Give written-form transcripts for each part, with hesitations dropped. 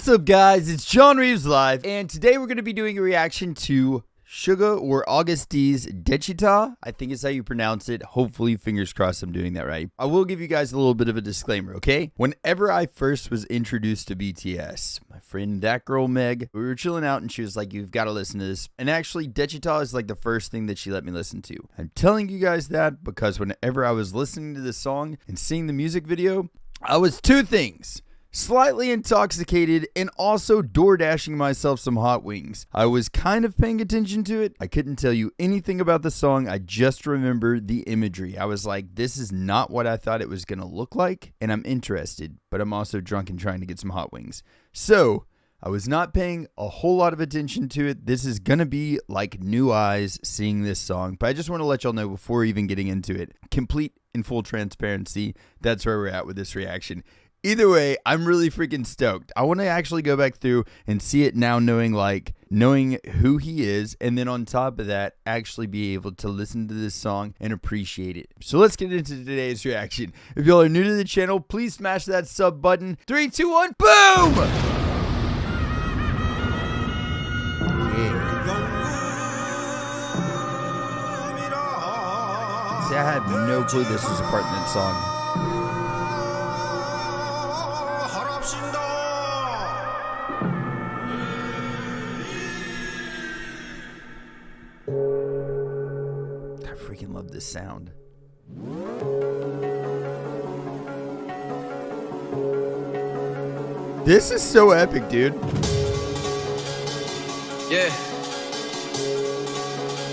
What's up, guys? It's John Reeves Live, and today we're going to be doing a reaction to Suga or Agust's DAECHWITA. I think is how you pronounce it. Hopefully, fingers crossed I'm doing that right. I will give you guys a little bit of a disclaimer, okay? Whenever I first was introduced to BTS, my friend, that girl Meg, we were chilling out and she was like, you've got to listen to this. And actually, DAECHWITA is like the first thing that she let me listen to. I'm telling you guys that because whenever I was listening to this song and seeing the music video, I was two things. Slightly intoxicated and also door dashing myself some hot wings. I was kind of paying attention to it. I couldn't tell you anything about the song. I just remember the imagery. I was like, this is not what I thought it was going to look like. And I'm interested, but I'm also drunk and trying to get some hot wings. So I was not paying a whole lot of attention to it. This is going to be like new eyes seeing this song. But I just want to let y'all know before even getting into it, complete and full transparency, that's where we're at with this reaction. Either way, I'm really freaking stoked. I want to actually go back through and see it now, knowing who he is, and then on top of that, actually be able to listen to this song and appreciate it. So let's get into today's reaction. If y'all are new to the channel, please smash that sub button. 3, 2, 1, boom! Yeah. See, I had no clue this was a part in that song. I freaking love this sound. This is so epic, dude. Yeah.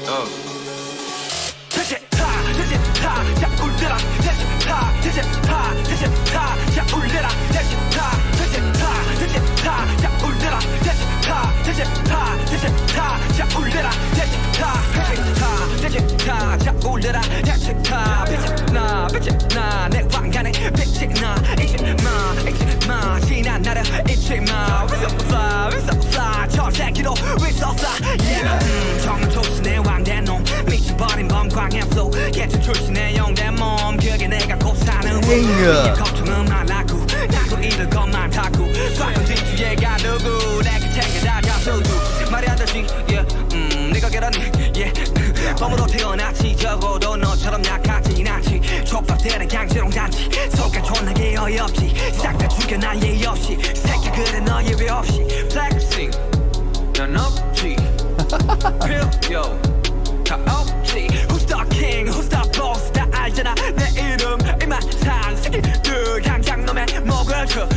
Oh. 범으로 태어났지 적어도 너처럼 약하진 않지 촉박되는 강제롱 단지 속가 존나게 어이없지 싹 다 죽여 난 예의 없이 새끼 그래 너 예외 없이 flexing 난 없지 필요 다 없지 Who's the king who's the boss 다 알잖아 내 이름 이만상 새끼들 당장 놈의 목을 쳐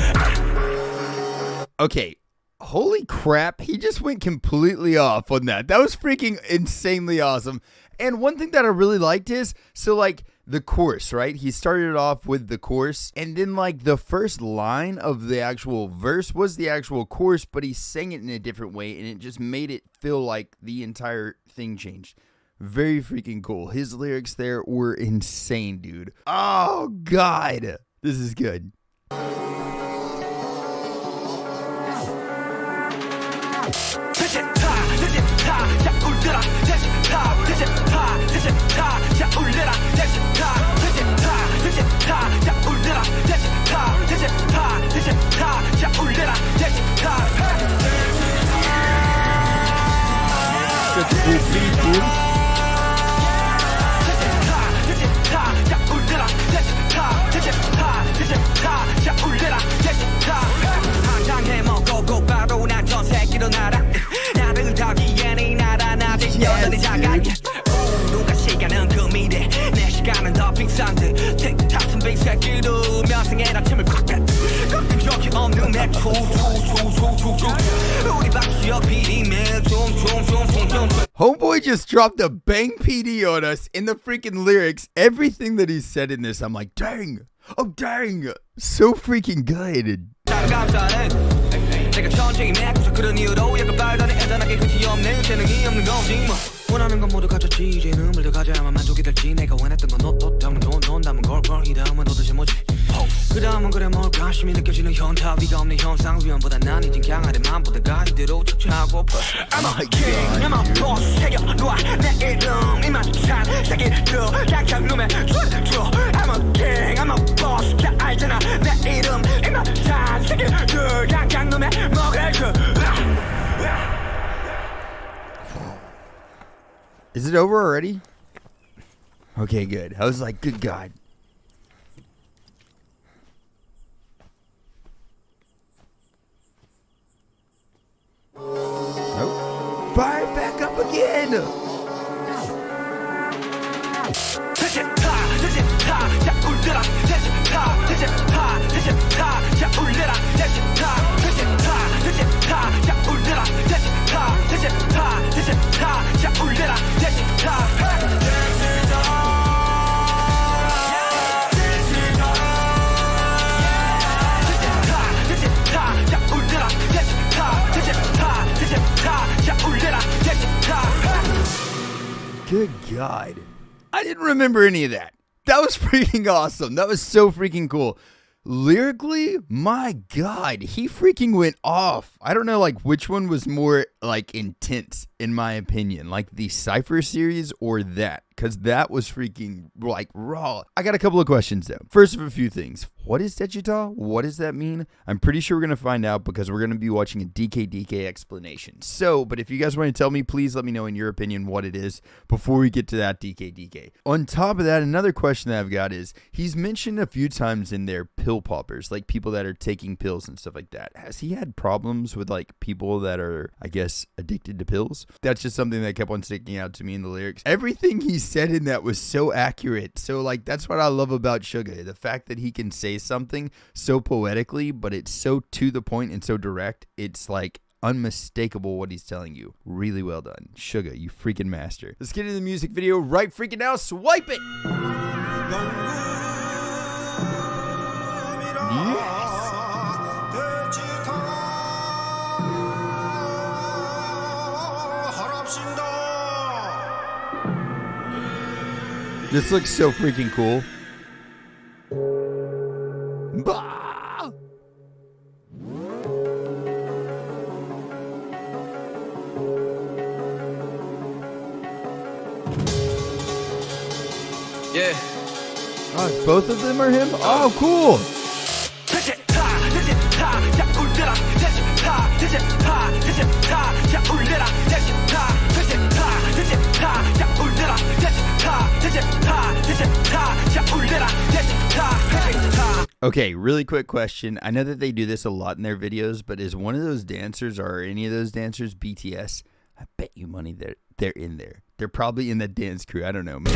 Okay. Holy crap, he just went completely off on that. That was freaking insanely awesome. And one thing that I really liked is, so like the chorus, right? He started off with the chorus, and then like the first line of the actual verse was the actual chorus, but he sang it in a different way, and it just made it feel like the entire thing changed. Very freaking cool. His lyrics there were insane, dude. Oh, God. This is good. Such a cool beat, dude. Homeboy just dropped a bang PD on us in the freaking lyrics. Everything that he said in this, I'm like, dang. Oh, dang. So freaking good. 원하는 건 모두 가졌지 이제 눈물 더 가져야만 만족이 될지 내가 원했던 건 너 담은 돈 담은 걸 이 다음은 도대체 뭐지 그 다음은 그래 뭘까 심히 느껴지는 현타 위가 없는 현상 위험보다 난 이젠 강하대 맘보다 이대로 쫓아고파 I'm a king I'm a boss 새겨놓아 내 이름 이만찬 새끼들 약한 놈의 줘 I'm a king I'm a boss 다 알잖아 내 이름 이만찬 새끼들 그 강강놈의 먹을 그 Is it over already? Okay, good. I was like, good God. Nope. Fire it back up again. Good God. I didn't remember any of that. That was freaking awesome. That was so freaking cool. Lyrically, my God, he freaking went off. I don't know like which one was more like intense in my opinion, like the Cypher series or that, because that was freaking like raw. I got a couple of questions though. First of a few things. What is DAECHWITA? What does that mean? I'm pretty sure we're going to find out because we're going to be watching a DK explanation. So, but if you guys want to tell me, please let me know in your opinion what it is before we get to that DK. On top of that, another question that I've got is, he's mentioned a few times in there pill poppers, like people that are taking pills and stuff like that. Has he had problems with like people that are, I guess, addicted to pills? That's just something that kept on sticking out to me in the lyrics. Everything he said in that was so accurate. So like, that's what I love about Suga. The fact that he can say something so poetically, but it's so to the point and so direct. It's like unmistakable what he's telling you. Really well done. Suga, you freaking master. Let's get into the music video right freaking now. Swipe it. This looks so freaking cool. Bah! Yeah. Oh, it's both of them are him? Oh, cool. Okay, really quick question. I know that they do this a lot in their videos, but is one of those dancers or any of those dancers BTS? I bet you money they're in there. They're probably in that dance crew. I don't know, man.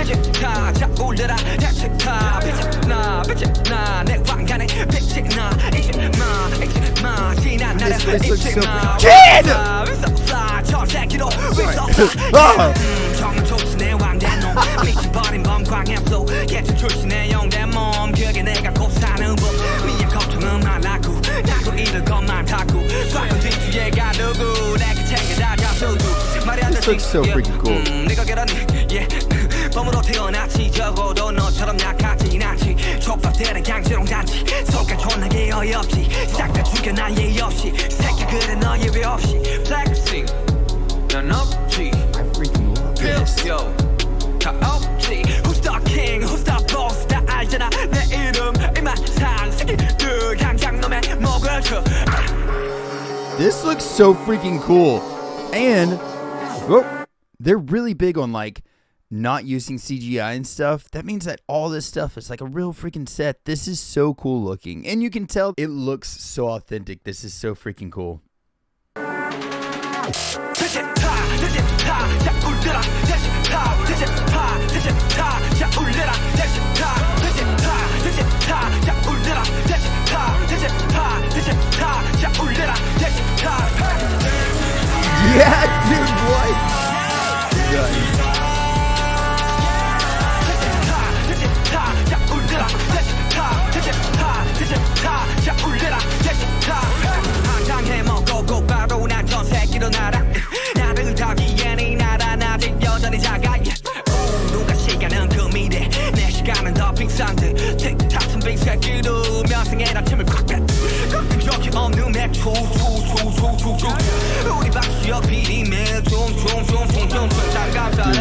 This place looks so Kid! This looks so freaking cool. 범으로 태어났지 적어도 너처럼 약하지 않지 촉박되는 강제롱단지 속가 존나게 어이없지 싹 다 죽여 난 예의 없이 새끼 그래 너의 왜 없이 flexing 난 없지 I freaking love this. Yo 다 없지 Who's the king Who's the boss 다 알잖아 내 이름 이만상 새끼들 강강놈의 목을 쳐 This looks so freaking cool. And they're really big on like not using CGI and stuff. That means that all this stuff is like a real freaking set. This is so cool looking. And you can tell it looks so authentic. This is so freaking cool. Yeah, dude, what?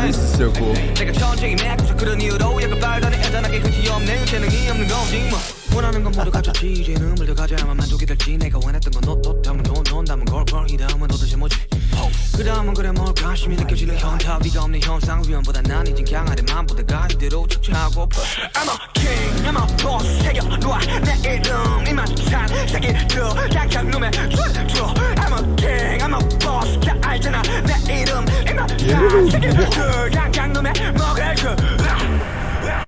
This is so cool. 원하는 건 모두 갖췄지 이제는 물들 가져야만 만족이 될지 내가 원했던 건 너 담은 넌 담은 걸걸 이 다음은 도대체 뭐지 그 다음은 그래 뭘까 심히 느껴지는 현타 위가 없는 현상 위험보다 난 이젠 강하대 맘보다가 이대로 척추하고 I'm a king I'm a boss 새겨놓아 내 이름 이만 산 새끼들 약한 놈의 줄 I'm a king I'm a boss 다 알잖아 내 이름 이만 산 새끼들 약한 놈의 먹을 줄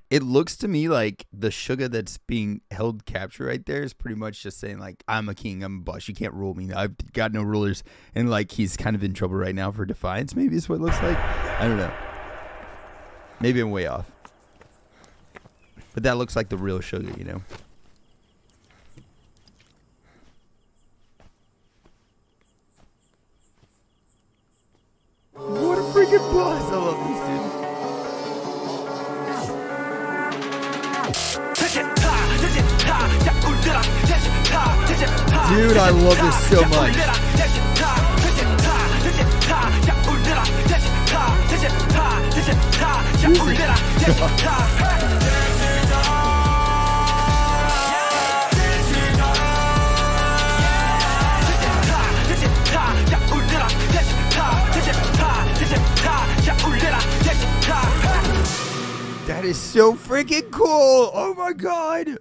It looks to me like the sugar that's being held capture right there is pretty much just saying like, I'm a king, I'm a boss, you can't rule me. I've got no rulers. And like he's kind of in trouble right now for defiance, maybe is what it looks like. I don't know. Maybe I'm way off. But that looks like the real sugar, you know. What a freaking boss. I love this dude. Dude, I love this so much. That is so freaking cool. Oh my god.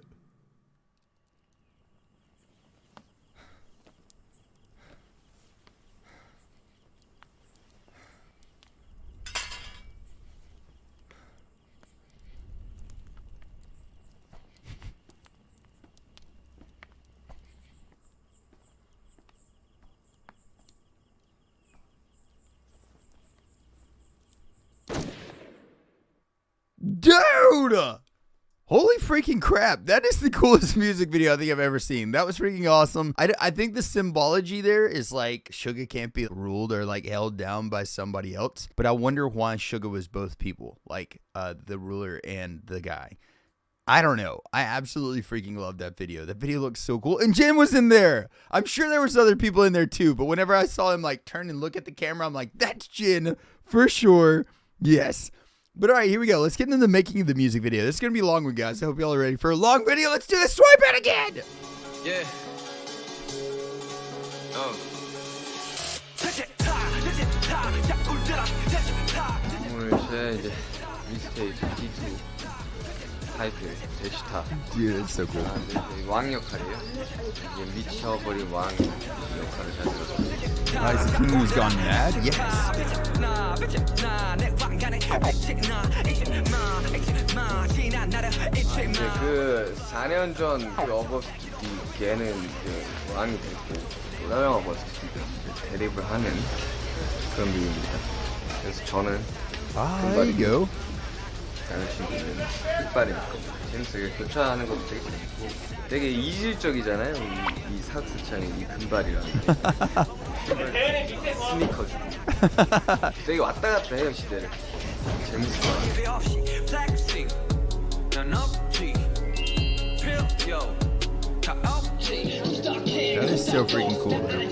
Dude! Holy freaking crap. That is the coolest music video I think I've ever seen. That was freaking awesome. I think the symbology there is like Suga can't be ruled or like held down by somebody else. But I wonder why Suga was both people, like the ruler and the guy. I don't know. I absolutely freaking love that video. That video looks so cool. And Jin was in there. I'm sure there was other people in there too. But whenever I saw him like turn and look at the camera, I'm like, that's Jin for sure. Yes. But all right, here we go. Let's get into the making of the music video. This is going to be a long one, guys. I hope y'all are ready for a long video. Let's do this. Swipe it again. Yeah. 오늘 제 이제 미스테이지 D2 타이틀 데시타. Dude, it's so cool. 왕 역할이에요. 이제 미쳐버린 왕 역할을 잘 들었어요. Is the king who's gone mad? Yes. 이제 그 4년 전 그 어거스트 D 걔는 그 왕이 됐고 돌아영 어거스트 대립을 하는 그런 비유입니다. 그래서 저는 There you go. 다른 친구는 끝발입니다. 재밌어요. 교차하는 것도 되게 재밌고 되게 이질적이잖아요. 이 사각스창의 이 금발이랑 스니커즈 되게 왔다 갔다 해요 시대를. 재밌어요. That is so freaking cool, man.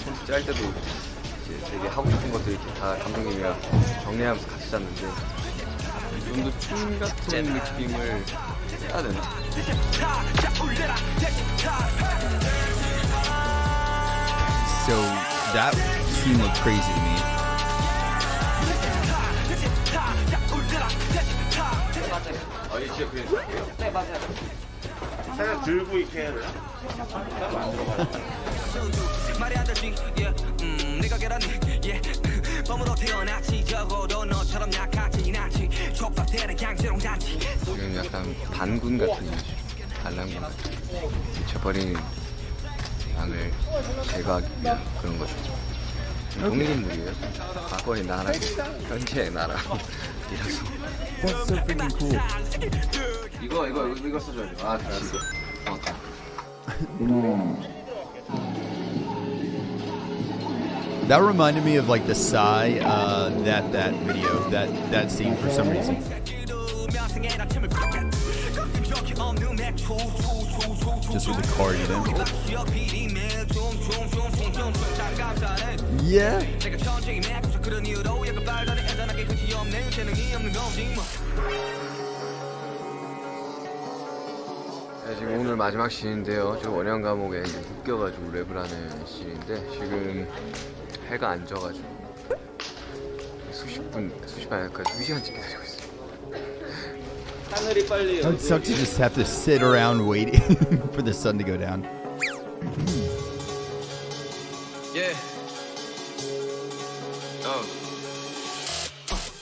편집 짤 때도 이제 되게 하고 싶은 것들 이렇게 다 감독님이랑 정리하면서 같이 짰는데 좀 더 춤 같은 느낌을 해야 되나? So that scene looked crazy to me. 아, 이게 진짜 그래요? 네, 맞아요. 살짝 들고 이렇게 해야 되나? 말이 안 되지, 네가 계란이, 범으로 태어났지, 적어도 너처럼 약하지, 나지, 촉박되는 강제롱 잔치. 지금 약간 반군 같은 이미지, 반란군 같은 미쳐버린 왕을 제거하기 위한 그런 거죠. 독립인물이에요. 과거의 나라, 현재의 나라이라서. That's so freaking cool. 이거 써줘야 돼. 아, 그치. 정확하다. That reminded me of like the Psy, that video, that scene for some reason. just with the card, you know? Yeah. 네, 지금 오늘 마지막 씬인데요. 저 원형 감옥에 이제 묶여가지고 랩을 하는 씬인데 지금 해가 안 져가지고 수십 분 아니까 2시간째 기다리고 있어요. 하늘이 빨리. It would suck to just have to sit around waiting for the sun to go down. 예.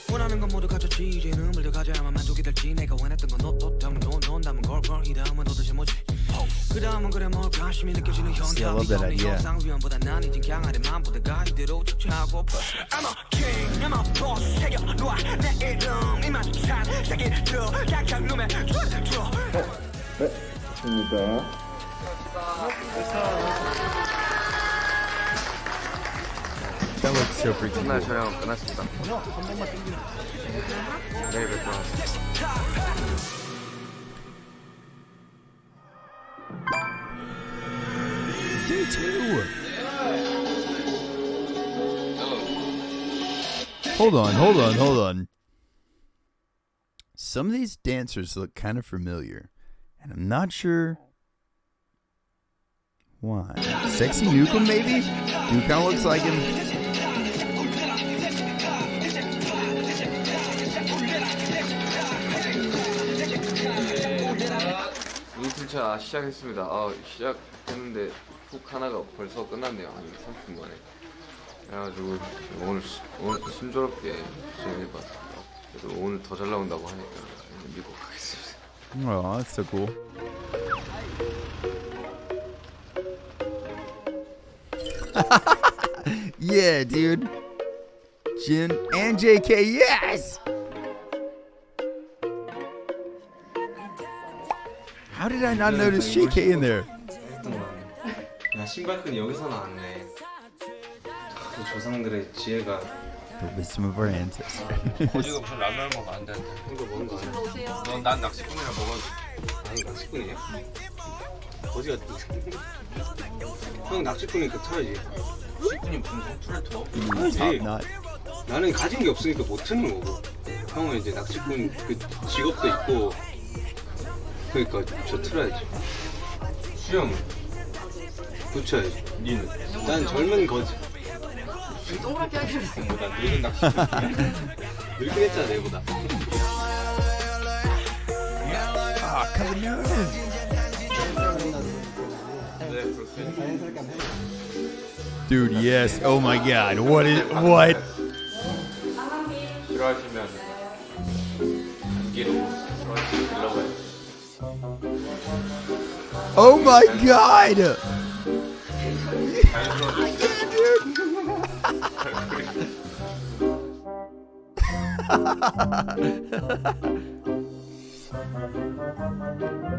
원하는 건 모두 가졌지 이제는 물려가져야만 만족이 될지 내가 원했던 건 너 때문에 돈 담은 걸걸 이 다음은 도대체 뭐지 그 다음은 그래 뭘까 관심이 느껴지는 현타이 없는 영상 위험보다 난 이젠 강하는 맘보다가 이대로 축제하고 I'm a king I'm a boss 새겨놓아 내 이름 이만 산 새끼들 약한 놈의 줘 That looks so freaking 첫날 cool. 촬영 끝났습니다. 내일 뵙도록 하겠습니다. Day 2. Hold on. Some of these dancers look kind of familiar, and I'm not sure why. Sexy Nukem, maybe? Dude kind of looks like him. 이틀차 시작했습니다. 시작했는데 훅 하나가 벌써 끝났네요. 한 30분 만에. 그래가지고 오늘 심조롭게 진행해봤습니다. 그래도 오늘 더 잘 나온다고 하니까 믿고 가겠습니다. Oh, that's so cool. Yeah, dude. Jin and JK, yes! How did I not notice JK in there? 야 신발끈이 여기서 나왔네. 그 조상들의 지혜가. The wisdom of our ancestors. 거지가 무슨 라면 먹으면 안 되는데. 이거 먹는 거 아니야? 넌난 낚시꾼이랑 먹어도. 아니 낚시꾼이야? 거지가. 형 낚시꾼이니까 터야지. 낚시꾼이 무슨 툴을 터? Top 터야지. knot. 나는 가진 게 없으니까 못 트는 거고. 형은 이제 낚시꾼 그 직업도 있고. 그러니까 저 틀어야지. 수염 붙여야지. 니는? 난 젊은 거지. 동그랗게 하기 있어. 난 늙은 낚시꾼. 늙긴 했잖아 내보다. Ah, come on. Dude, yes. Oh my god. What? 싫어하시면 감기로 들러가요. Oh my god.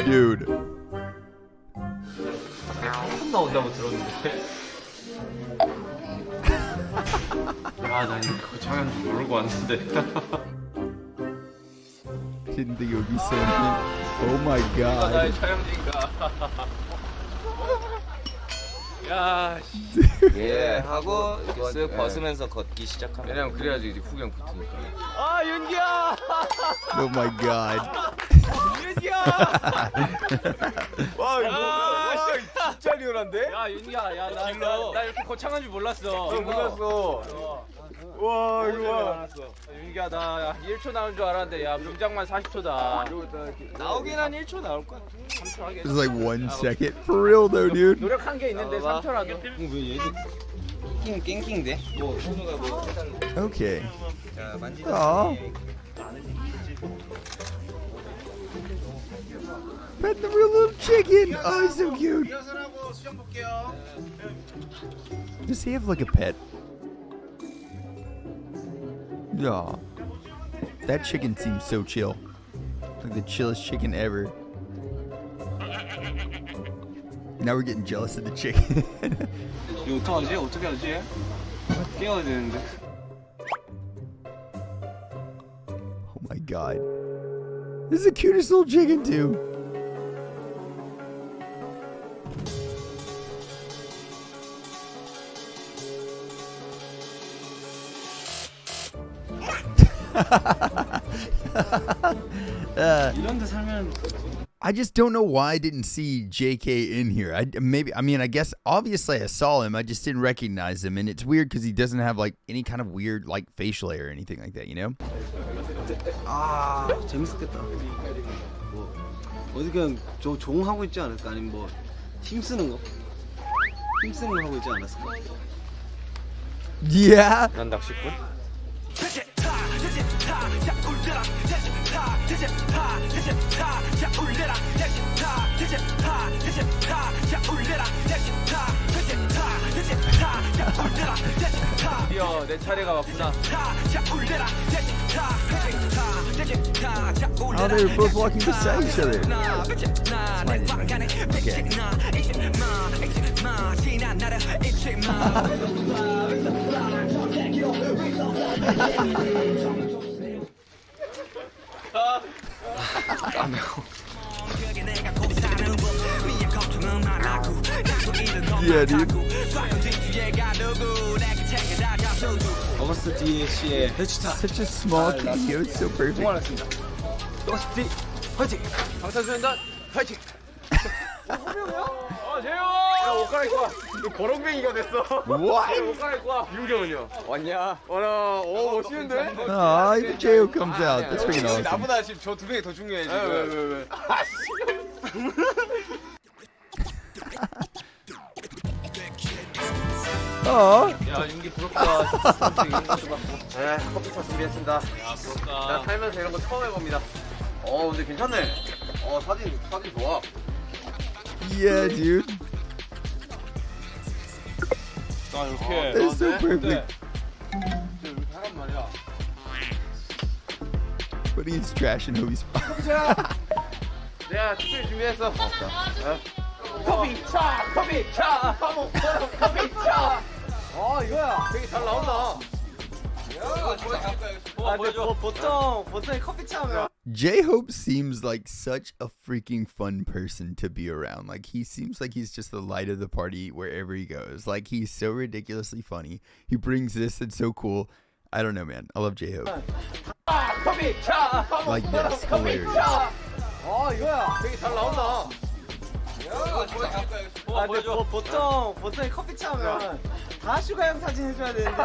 Dude. 처음 나온다고 들었는데. 나 이거 촬영 좀 모르고 왔는데. Didn't think it would be so deep. Oh my god. 나의 촬영지인가. 야, 예 하고 이렇게 쓱 벗으면서 걷기 시작하면. 왜냐면 그래야지 이제 후경 붙으니까. 아 윤기야, Oh my god. 윤기야. 와 이거 진짜 리얼한데? 야 윤기야, 나 이렇게 거창한 줄 몰랐어. 몰랐어. 와 이거 봐. 윤기야 나 1초 나올 줄 알았는데 야 명장만 40초다. 나오긴 한 1초 나올 거야. 3초 하게. It's like 1 second. For real though, dude. 노력한 게 있는데 3초라도. 왜 얘들 낑낑인데? 뭐 손우가 뭐 해달래. Okay. 자 만지다. Aw. Pet the real little chicken. Oh, he's so cute. 리허설하고 수정 볼게요. Does he have like a pet? Yeah. That chicken seems so chill. Like the chillest chicken ever. Now we're getting jealous of the chicken. 이거 어떡하지? 어떻게 하지? 깨워야 되는데. Oh my god. This is the cutest little chicken too. 이런 데 살면 I just don't know why I didn't see JK in here. I guess obviously I saw him. I just didn't recognize him, and it's weird because he doesn't have like any kind of weird like facial hair or anything like that, you know? 아 재밌었겠다. 뭐 어디 그냥 종 하고 있지 않을까? 아니면 뭐 힘쓰는 거? 힘쓰는 거 하고 있지 않았을까? Yeah. 난 낚시꾼? 드디어 내 차례가 왔구나. Oh, they were both walking beside each other. Yeah, dude. 어거스트 DAECHWITA 대추타. Such a small cameo. It's so perfect. 고맙습니다. 어거스트 D 화이팅. 방탄소년단 화이팅. 옷 갈아입고 와. 너 거렁뱅이가 됐어. What? 옷 갈아입고 와. 윤경은요? 왔냐? 와라. 멋있는데? Oh, even J.O. comes out. That's freaking awesome. 나보다 지금 저 두 명이 더 중요해 지금. 왜? Oh. 야 윤기 부럽다. 네, 커피차 준비했습니다. 야 부럽다. 나 살면서 이런 거 처음 해봅니다. 근데 괜찮네. 사진 좋아. Yeah, dude. 나 이렇게. That's so perfect. 하란 말이야. Putting his trash in Hobie's spot. 내가 특별히 준비했어. 커피차. 이거야. 되게 잘 나온다. 보통 커피차 하면. J-Hope seems like such a freaking fun person to be around. Like, he seems like he's just the light of the party wherever he goes. Like, he's so ridiculously funny. He brings this, it's so cool. I don't know, man. I love J-Hope. Like this. Hilarious. 이거야. 되게 잘 나온다. 보통 커피차 하면 다 슈가형 사진 해줘야 되는데.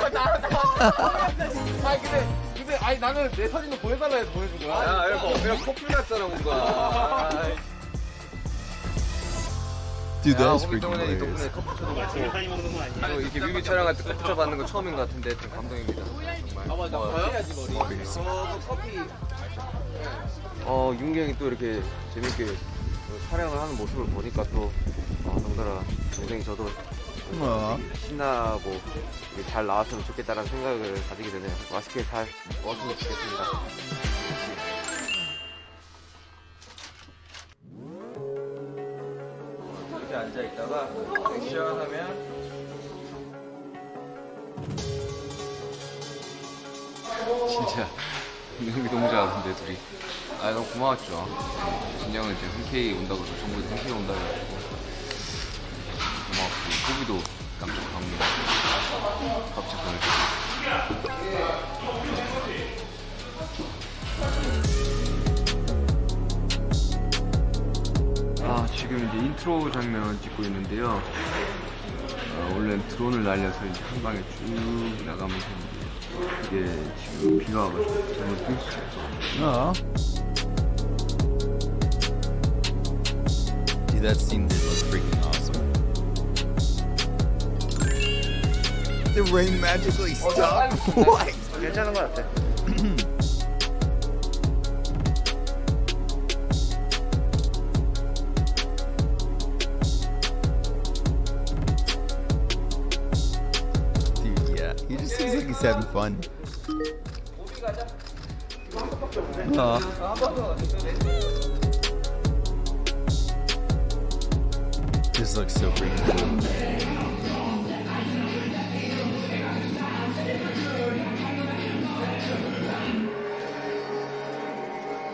근데 나는 내 사진도 보내달라 해서 보내준 거야. 야, 그냥 커플 같잖아 뭔가. Dude, that was 호비 freaking 때문에 이 hilarious. 덕분에 커피차도 먹고 또 이렇게 뮤비 촬영할 때 커피차 받는 거 처음인 것 같은데 좀 감동입니다. 정말. 해야지 머리. 커피. 윤기 형이 또 이렇게 재밌게 촬영을 하는 모습을 보니까 또 덩달아 굉장히 저도 Aw. 신나고 이게 잘 나왔으면 좋겠다라는 생각을 가지게 되네요. 맛있게 잘 먹었으면 좋겠습니다. 이렇게 앉아 있다가 액션하면. 진짜 능력이 너무 잘하던데 둘이. 너무 고마웠죠. 진영은 이제 흔쾌히 온다고 해서 전부 흔쾌히 온다고 해가지고 고마웠고 호비도 깜짝 방문 갑자기 보내주고. 지금 이제 인트로 장면 찍고 있는데요. 원래는 드론을 날려서 이제 한 방에 쭉 나가면서 이게 지금 비가 와가지고 잘못 뛸 수 있어. Aw. Dude, that scene did look freaking awesome. The rain magically stopped? What? 괜찮은 것 같아. Dude, yeah. He just seems like he's having fun. Aw. This looks so freaking cool.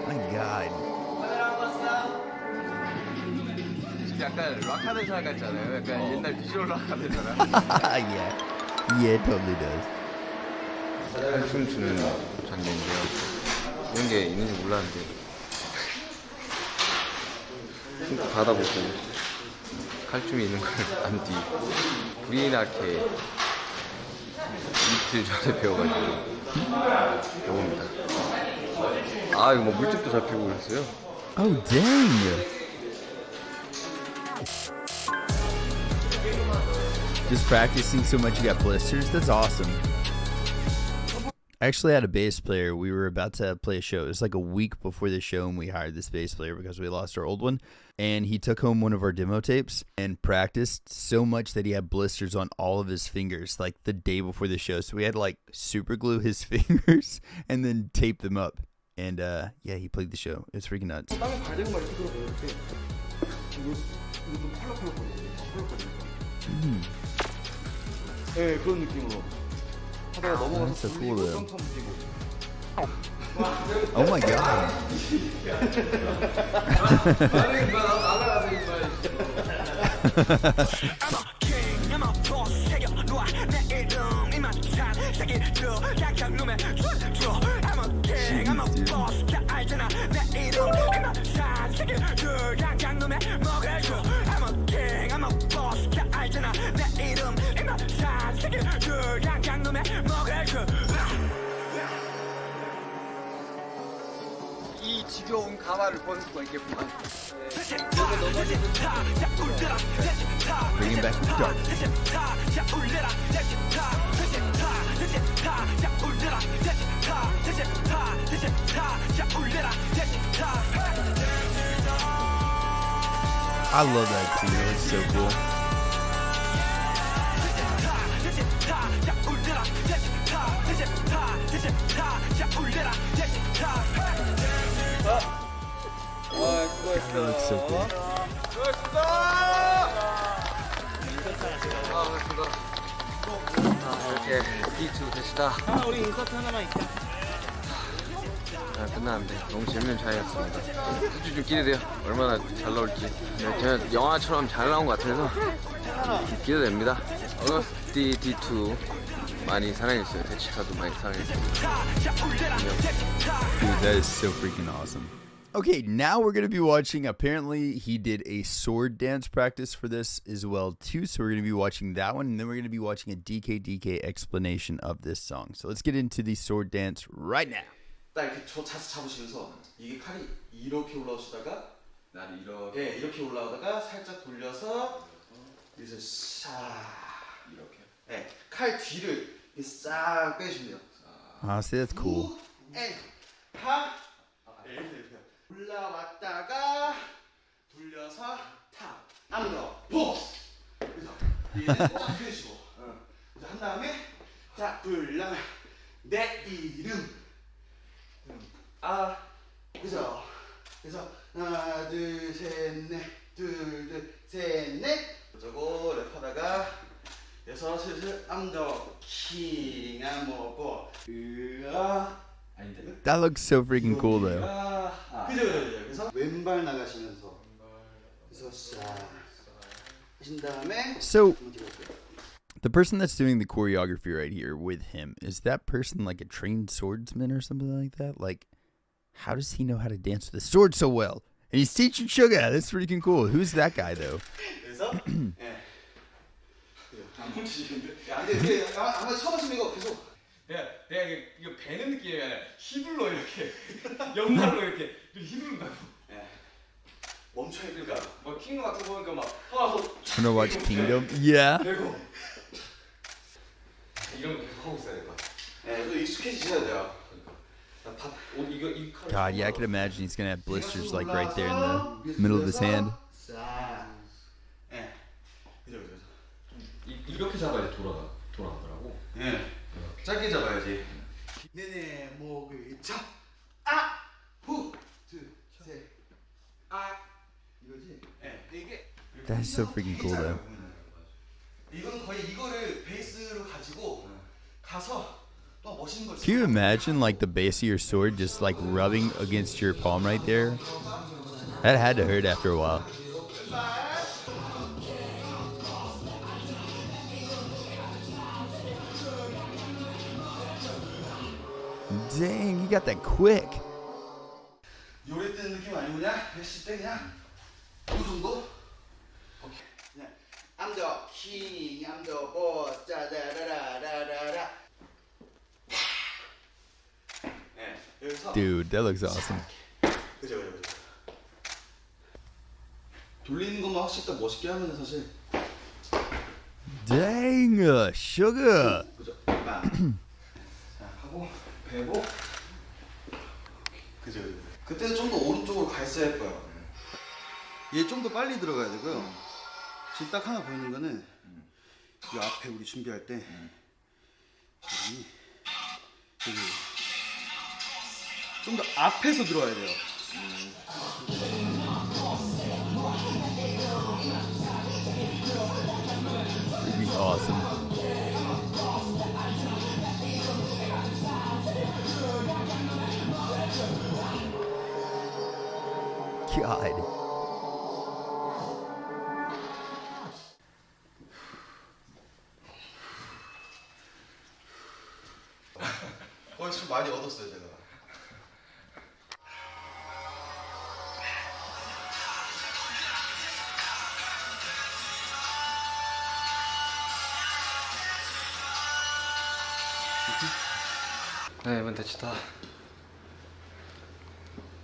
My God. 약간 락하는 사람 같잖아요. 약간 옛날 비주얼 락 하는 사람. Yeah. Yeah, it totally does. 칼춤 추는 장면인데요. 이런 게 있는지 몰랐는데 손톱 받아보고 칼춤이 있는 걸 안 뒤 불이 나게 이틀 전에 배워가지고 배웁니다. 아 이거 뭐 물집도 잡히고 그랬어요. Oh, dang. Just practicing so much you got blisters? That's awesome. I actually had a bass player. We were about to play a show. It was like a week before the show, and we hired this bass player because we lost our old one. And he took home one of our demo tapes and practiced so much that he had blisters on all of his fingers, like the day before the show. So we had to like super glue his fingers and then tape them up. And yeah, he played the show. It's freaking nuts. 네, 그런 느낌으로 하다가 넘어가서 That's so cool, 돌리고 though. 점프 움직이고. Oh my god. I'm a boss, take it, no, 내 이름, 이만 찬, 세계 저, 약한 놈의 줘. I'm a king, I'm a boss, 다 알잖아, 내 이름, 이만 찬, 세계 저, 약한 놈의 먹을 줘. I'm a king, I'm a boss, 다 알잖아, 내 이름, 이만 찬, 세계 저, 약한 놈의 먹을 줘. 이 지겨운 가마를 벗을 수가 있겠구만. Bring him back to dark. I love that too. It's so cool. That looks so cool. 이렇게 D2 됐다. 우리 인서트 하나만 있자. 끝났는데 너무 재밌는 촬영이었습니다. 솔직히 좀 기대돼요. 얼마나 잘 나올지. 제가 영화처럼 잘 나온 것 같아서 기대됩니다. 어거스트 D2 많이 사랑해주세요. 데치카도 많이 사랑해주세요. Dude, that is so freaking awesome. Okay, now we're going to be watching, apparently he did a sword dance practice for this as well too, so we're going to be watching that one, and then we're going to be watching a DK explanation of this song. So let's get into the sword dance right now. 딱 이렇게 자세 잡으시면서 이게 칼이 이렇게 올라오시다가 난 이렇게 예, 이렇게 올라오다가 살짝 돌려서 여기서 샤 이렇게. 예, 칼 뒤를 이렇게 싹 빼주면 돼요. Honestly, that's cool. 타 이렇게 올라왔다가 돌려서 타 아무나 보 그래서 얘는 딱 펴시고 그래서 한 다음에 자 불러 내 이름 아 그래서 하나 둘 셋 넷 둘 셋 넷 저거 랩하다가 그래서 슬슬 I'm the king I'm a boy That looks so freaking cool though. 그죠. 그래서 왼발 나가시면서 그래서 싹 하신 다음에 So, the person that's doing the choreography right here with him, is that person like a trained swordsman or something like that? Like, how does he know how to dance with a sword so well? And he's teaching Suga. That's freaking cool. Who's that guy though? 그래서 예. 안 치시는데? 안 돼. 아마 쳐보시면 이거 계속 내가 이거 배는 느낌이 아니라 휘둘러 이렇게 옆날로 이렇게 휘두른다고. 멈춰야 되니까 막 킹거 같은 거 보니까 막 하나서 Wanna watch Kingdom? Yeah. 되고 이런 거 계속 하고 있어야 될 것 같아. 예, 또 익숙해지셔야 돼요. 이거 이 칼. God, yeah, I can imagine he's gonna have blisters like right there in the middle of his hand. 싹. 예. 그죠. 이렇게 잡아야 돌아가더라고. 예. 짧게 잡아야지. 네네 목을 잡. 아! 후! 둘, 셋. 아! 이거지? 예. 이게 That's so freaking cool though. 이건 거의 이거를 베이스로 가지고 가서 또 멋있는 걸 Can you imagine like the base of your sword just like rubbing against your palm right there? That had to hurt after a while. Dang, you got that quick. 요리 뜨는 느낌 아니고 그냥 했을 때 그냥 이 정도? 오케이. 그냥 I'm the king, I'm the boss, 짜다라라라라라. 네, 여기서 Dude, that looks awesome. 그죠. 돌리는 것만 확실히 딱 멋있게 하면 사실 Dang, sugar. 그죠. 자, 하고 배고 그죠. 그때는 좀 더 오른쪽으로 갔어야 예뻐요. 얘 좀 더 빨리 들어가야 되고요. 지금 딱 하나 보이는 거는 이 앞에 우리 준비할 때 여기 좀 더 앞에서 들어와야 돼요. Freaking awesome. God. 좀 많이 얻었어요 제가. 네, 이번 대치타.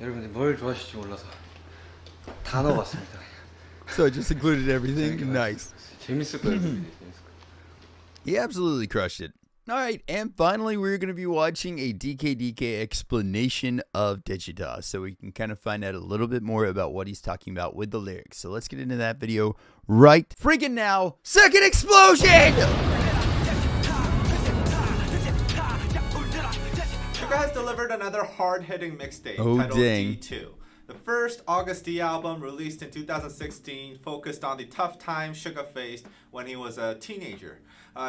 여러분들 뭘 좋아하실지 몰라서 다 넣어봤습니다. So I just included everything. Nice. 재밌을 거예요. 재밌을 거예요. He absolutely crushed it. All right, and finally, we're going to be watching a DK explanation of DAECHWITA, so we can kind of find out a little bit more about what he's talking about with the lyrics. So let's get into that video right freaking now. Second explosion! Suga has delivered another hard-hitting mixtape Oh, titled dang. D2. The first Agust D album, released in 2016, focused on the tough times Suga faced when he was a teenager.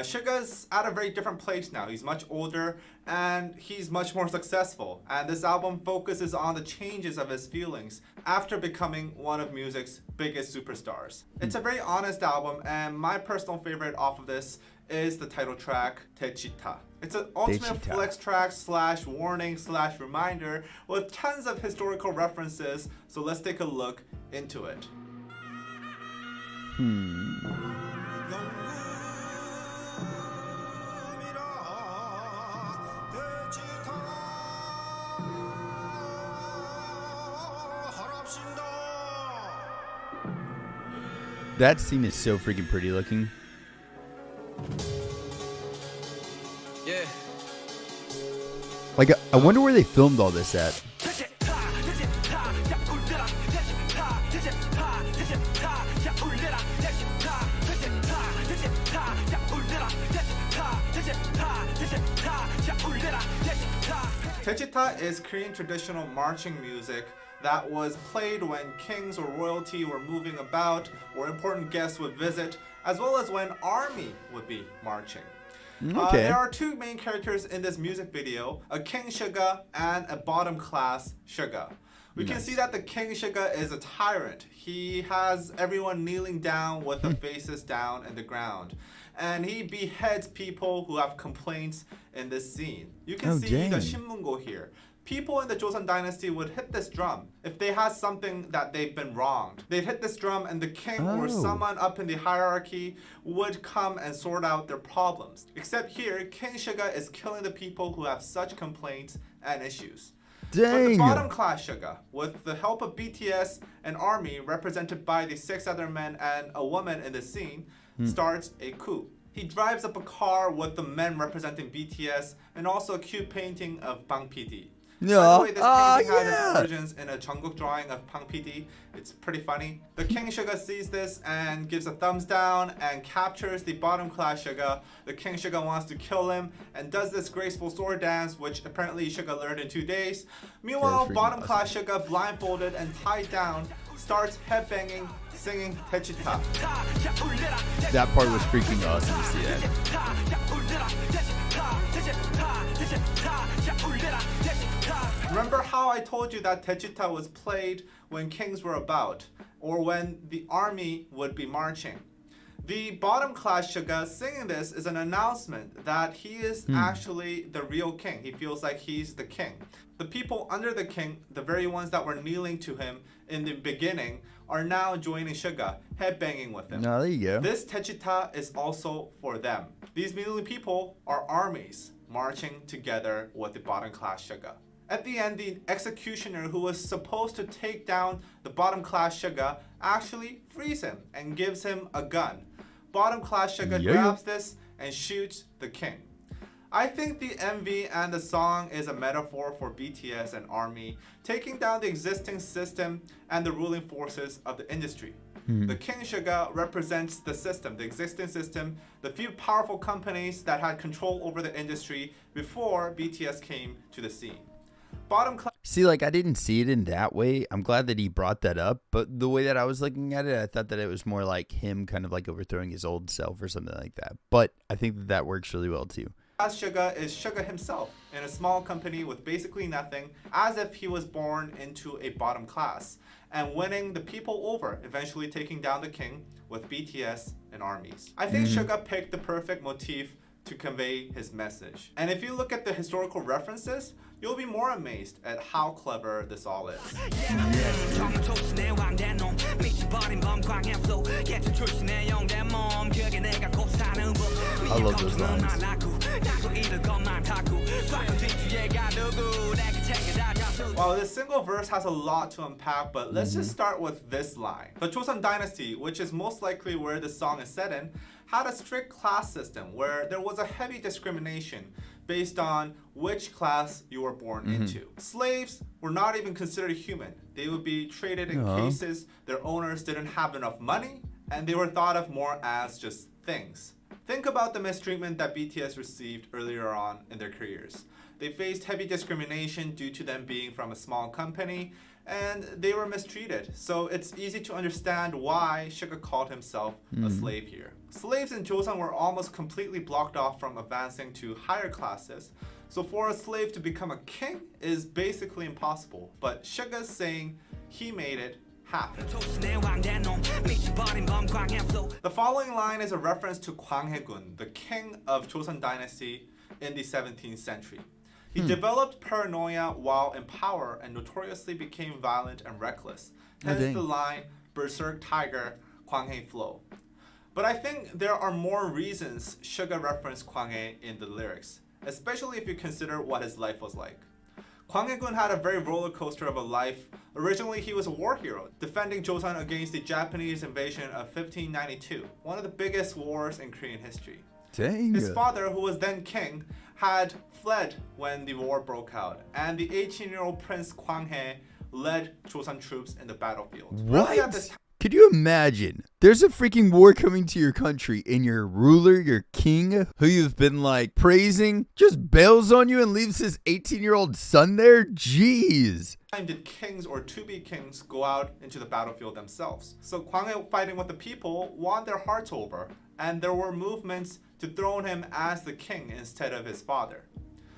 Suga's at a very different place now. He's much older and he's much more successful. And this album focuses on the changes of his feelings after becoming one of music's biggest superstars. It's a very honest album, and my personal favorite off of this is the title track, DAECHWITA. It's an ultimate DAECHWITA. flex track slash warning slash reminder with tons of historical references, so let's take a look into it. That scene is so freaking pretty looking. Yeah. Like, I wonder where they filmed all this at. DAECHWITA is Korean traditional marching music that was played when kings or royalty were moving about or important guests would visit, as well as when army would be marching. Okay. There are two main characters in this music video, a King Suga and a bottom class Suga. We can see that the King Suga is a tyrant. He has everyone kneeling down with their faces down in the ground. And he beheads people who have complaints in this scene. You can see dang. the Shinmungo here. People in the Joseon dynasty would hit this drum if they had something that they've been wronged. They'd hit this drum and the king or someone up in the hierarchy would come and sort out their problems. Except here, King Suga is killing the people who have such complaints and issues. But the Dang. bottom class Suga, with the help of BTS and army represented by the 6 other men and a woman in the scene, starts a coup. He drives up a car with the men representing BTS and also a cute painting of Bang PD. By the way, this painting has its origins in a Jungkook drawing of Bang PD. It's pretty funny. The King Suga sees this and gives a thumbs down and captures the bottom class Suga. The King Suga wants to kill him and does this graceful sword dance, which apparently Suga learned in 2 days. Meanwhile, freaking bottom class Suga, blindfolded and tied down, starts headbanging, singing DAECHWITA. That part was freaking awesome to see that. Remember how I told you that DAECHWITA was played when kings were about, or when the army would be marching? The bottom class Suga singing this is an announcement that he is actually the real king. He feels like he's the king. The people under the king, the very ones that were kneeling to him in the beginning, are now joining Suga, headbanging with him. Oh, there you go. This DAECHWITA is also for them. These kneeling people are armies marching together with the bottom class Suga. At the end, the executioner who was supposed to take down the bottom class Suga actually frees him and gives him a gun. Bottom class Suga grabs this and shoots the king. I think the MV and the song is a metaphor for BTS and ARMY taking down the existing system and the ruling forces of the industry. The King Suga represents the system, the existing system, the few powerful companies that had control over the industry before BTS came to the scene. Bottom class. See, like, I didn't see it in that way. I'm glad that he brought that up, but the way that I was looking at it, I thought that it was more like him kind of like overthrowing his old self or something like that. But I think that that works really well too. Suga is Suga himself in a small company with basically nothing, as if he was born into a bottom class, and winning the people over, eventually taking down the king with BTS and armies. I think Suga picked the perfect motif to convey his message. And if you look at the historical references, you'll be more amazed at how clever this all is. I love those lines. Well, this single verse has a lot to unpack, but let's just start with this line. The Joseon Dynasty, which is most likely where the song is set in, had a strict class system where there was a heavy discrimination based on which class you were born into. Slaves were not even considered human. They would be traded in cases their owners didn't have enough money, and they were thought of more as just things. Think about the mistreatment that BTS received earlier on in their careers. They faced heavy discrimination due to them being from a small company, and they were mistreated. So it's easy to understand why Suga called himself a slave here. Slaves in Joseon were almost completely blocked off from advancing to higher classes. So for a slave to become a king is basically impossible. But Suga's saying he made it happen. The following line is a reference to Kwanghae-gun, the king of Joseon Dynasty in the 17th century. He developed paranoia while in power and notoriously became violent and reckless. Hence the line, "Berserk Tiger, Kwanghae Flow." But I think there are more reasons Suga referenced Kwanghae in the lyrics, especially if you consider what his life was like. Kwanghae-gun had a very roller coaster of a life. Originally, he was a war hero, defending Joseon against the Japanese invasion of 1592, one of the biggest wars in Korean history. Dang. His father, who was then king, had fled when the war broke out, and the 18-year-old Prince Kwanghae led Joseon troops in the battlefield. Really at this What? Could you imagine? There's a freaking war coming to your country, and your ruler, your king, who you've been like praising, just bails on you and leaves his 18-year-old son there? Jeez. time did kings or to-be kings go out into the battlefield themselves. So Kwanghae, fighting with the people, won their hearts over, and there were movements to throne him as the king instead of his father.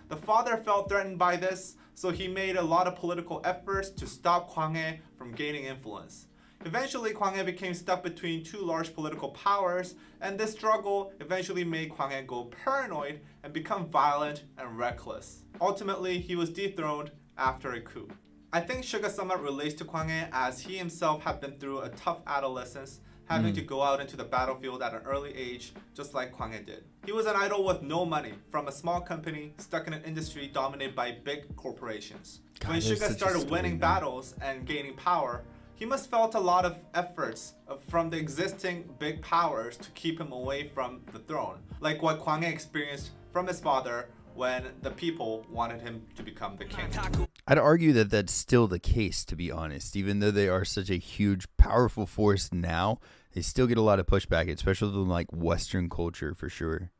The father felt threatened by this, so he made a lot of political efforts to stop Kwanghae from gaining influence. Eventually, Kwanghae became stuck between two large political powers, and this struggle eventually made Kwanghae go paranoid and become violent and reckless. Ultimately, he was dethroned after a coup. I think Suga somewhat relates to Kwanghae, as he himself had been through a tough adolescence, having to go out into the battlefield at an early age, just like Kwanghae did. He was an idol with no money, from a small company stuck in an industry dominated by big corporations. When Suga started winning battles and gaining power, he must felt a lot of efforts from the existing big powers to keep him away from the throne, like what Kwanghae experienced from his father when the people wanted him to become the king. I'd argue that that's still the case, to be honest. Even though they are such a huge, powerful force now, they still get a lot of pushback, especially in like Western culture for sure.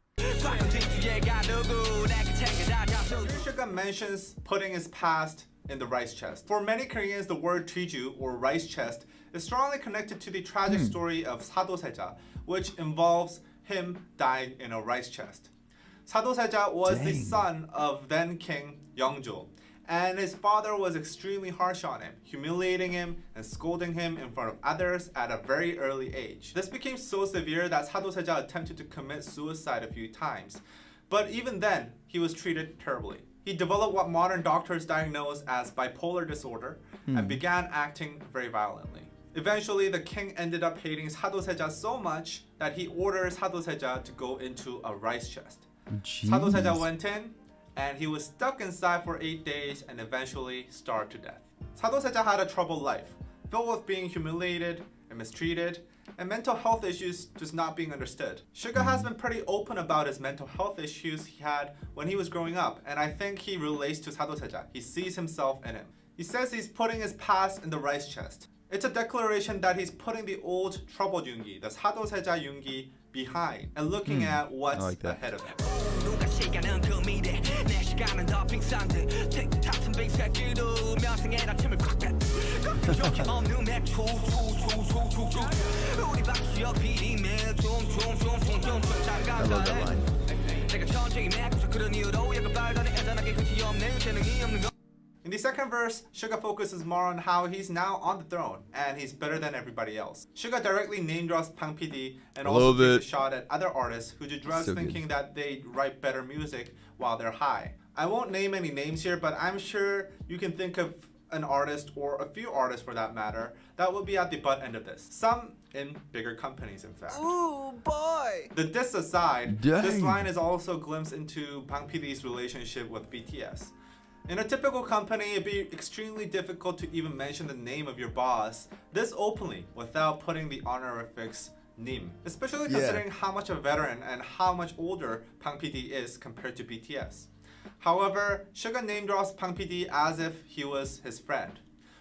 Suga mentions putting his past in the rice chest. For many Koreans, the word Twiju, or rice chest, is strongly connected to the tragic story of Sadoseja, which involves him dying in a rice chest. Sadoseja was the son of then king Yeongjo, and his father was extremely harsh on him, humiliating him and scolding him in front of others at a very early age. This became so severe that 사도세자 attempted to commit suicide a few times, but even then, he was treated terribly. He developed what modern doctors diagnose as bipolar disorder and began acting very violently. Eventually, the king ended up hating 사도세자 so much that he orders 사도세자 to go into a rice chest. 사도세자 went in, and he was stuck inside for 8 days and eventually starved to death. 사도세자 had a troubled life, filled with being humiliated and mistreated, and mental health issues just not being understood. Suga has been pretty open about his mental health issues he had when he was growing up, and I think he relates to 사도세자. He sees himself in him. He says he's putting his past in the rice chest. It's a declaration that he's putting the old troubled Yoongi, the 사도세자 Yoongi, behind and looking at what's ahead of him. I love that line. In the second verse, Suga focuses more on how he's now on the throne and he's better than everybody else. Suga directly name drops Bang PD and also takes a shot at other artists who do drugs thinking that they write better music while they're high. I won't name any names here, but I'm sure you can think of an artist or a few artists for that matter that will be at the butt end of this. Some in bigger companies, in fact. Ooh, boy! The diss aside, this line is also a glimpse into Bang PD's relationship with BTS. In a typical company, it'd be extremely difficult to even mention the name of your boss this openly without putting the honorifics 님, especially considering how much a veteran and how much older Bang PD is compared to BTS. However, Suga name drops Bang PD as if he was his friend.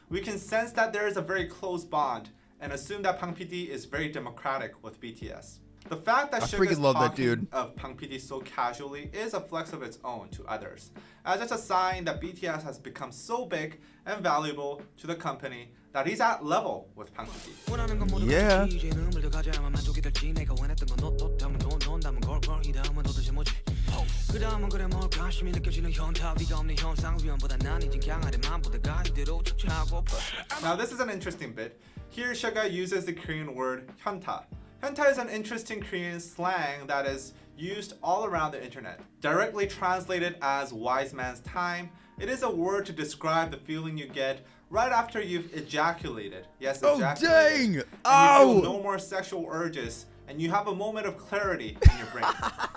We can sense that there is a very close bond and assume that Bang PD is very democratic with BTS. The fact that Suga is talking of Bang PD so casually is a flex of its own to others, as it's a sign that BTS has become so big and valuable to the company that he's at level with Bang PD. Yeah. Now this is an interesting bit. Here Suga uses the Korean word 현타. Hentai is an interesting Korean slang that is used all around the internet. Directly translated as wise man's time, it is a word to describe the feeling you get right after you've ejaculated. Yes, ejaculated. Dang! And you feel no more sexual urges, and you have a moment of clarity in your brain.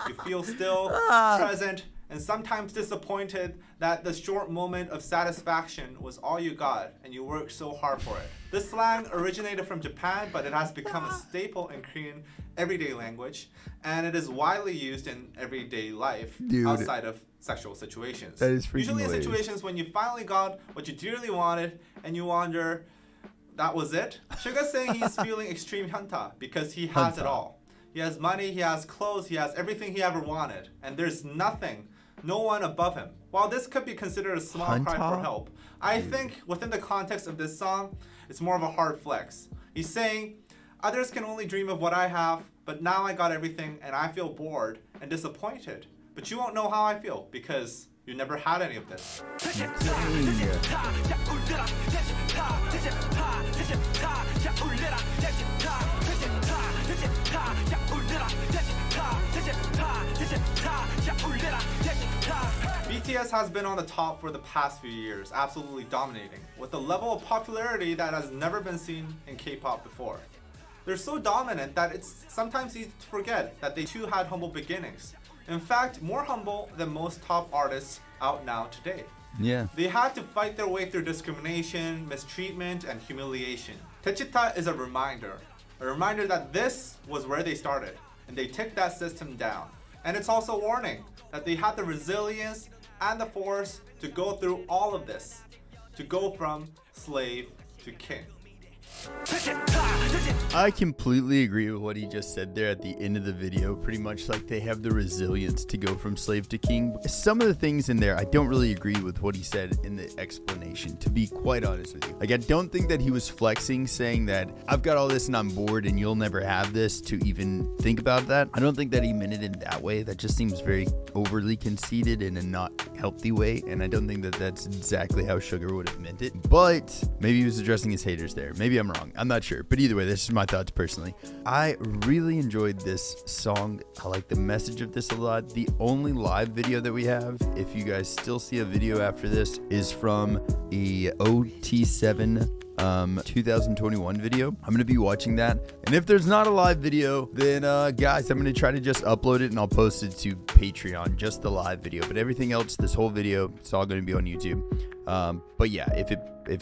You feel still, present, and sometimes disappointed that the short moment of satisfaction was all you got and you worked so hard for it. This slang originated from Japan, but it has become a staple in Korean everyday language, and it is widely used in everyday life outside of sexual situations. That is freaking Usually in hilarious. situations when you finally got what you dearly wanted and you wonder, that was it? Suga's saying he's feeling extreme 현타 because he has it all. He has money, he has clothes, he has everything he ever wanted, and there's nothing, no one above him. While this could be considered a small cry for help, I think within the context of this song, it's more of a hard flex. He's saying, others can only dream of what I have, but now I got everything and I feel bored and disappointed. But you won't know how I feel because you never had any of this. BTS has been on the top for the past few years, absolutely dominating, with a level of popularity that has never been seen in K-pop before. They're so dominant that it's sometimes easy to forget that they too had humble beginnings. In fact, more humble than most top artists out now today. Yeah. They had to fight their way through discrimination, mistreatment, and humiliation. DAECHWITA is a reminder that this was where they started, and they took that system down. And it's also a warning that they had the resilience and the force to go through all of this, to go from slave to king. I completely agree with what he just said there at the end of the video. Pretty much like they have the resilience to go from slave to king. Some of the things in there, I don't really agree with what he said in the explanation, to be quite honest with you. Like, I don't think that he was flexing, saying that I've got all this and I'm bored and you'll never have this, to even think about that. I don't think that he meant it in that way. That just seems very overly conceited and not healthy way, and I don't think that that's exactly how Sugar would have meant it, but maybe he was addressing his haters there. Maybe I'm wrong. I'm not sure. But either way, this is my thoughts personally. I really enjoyed this song. I like the message of this a lot. The only live video that we have, if you guys still see a video after this, is from a OT7 2021 video. I'm gonna be watching that, and if there's not a live video, then guys, I'm gonna try to just upload it and I'll post it to Patreon, just the live video. But everything else, this whole video, it's all gonna be on YouTube. But yeah, if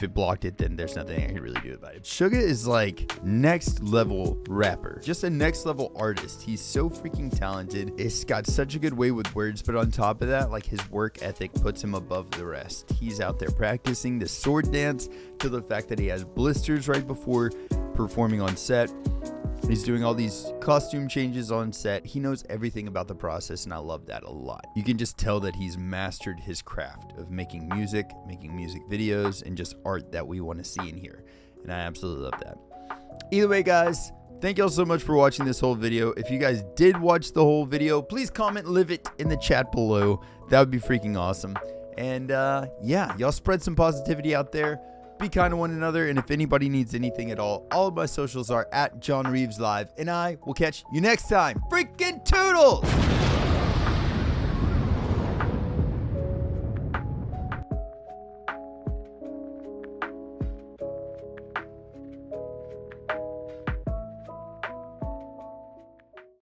it blocked it, then there's nothing I can really do about it. Suga is like next level rapper, just a next level artist. He's so freaking talented. It's got such a good way with words, but on top of that, like, his work ethic puts him above the rest. He's out there practicing the sword dance, to the fact that he has blisters right before performing on set. He's doing all these costume changes on set. He knows everything about the process, and I love that a lot. You can just tell that he's mastered his craft of making music videos, and just art that we want to see and hear. And I absolutely love that. Either way, guys, thank y'all so much for watching this whole video. If you guys did watch the whole video, please comment, leave it in the chat below. That would be freaking awesome. And yeah, y'all spread some positivity out there. Be kind to one another, and if anybody needs anything at all of my socials are @JohnReevesLive, and I will catch you next time. Freaking toodles!